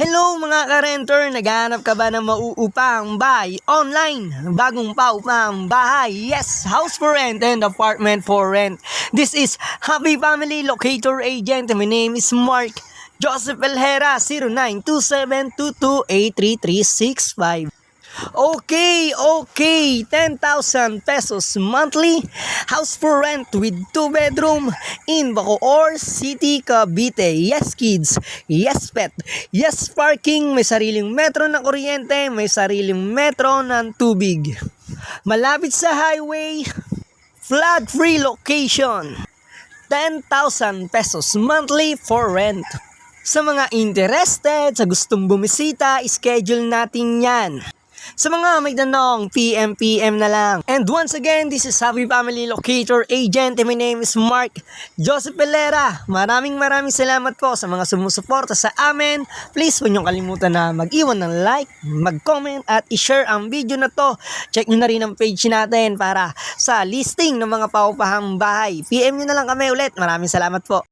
Hello mga ka-renter! Naghahanap ka ba ng mauupang bahay online? Bagong paupang bahay? Yes! House for rent and apartment for rent. This is Happy Family Locator Agent. My name is Mark Joseph Elhera, 0927228335. Okay, 10,000 pesos monthly, house for rent with 2 bedroom in Bacoor City, Cavite. Yes kids, yes pet, yes parking, may sariling metro na kuryente, may sariling metro ng tubig. Malapit sa highway, flood-free location. 10,000 pesos monthly for rent. Sa mga interested, sa gustong bumisita, schedule natin yan. Sa mga may tanong, PM na lang. And once again, this is Happy Family Locator Agent. My name is Mark Joseph Elhera. Maraming salamat po sa mga sumusuporta sa amin. Please, huwag niyong kalimutan na mag-iwan ng like, mag-comment at i-share ang video na to. Check nyo na rin ang page natin para sa listing ng mga paupahang bahay. PM nyo na lang kami ulit. Maraming salamat po.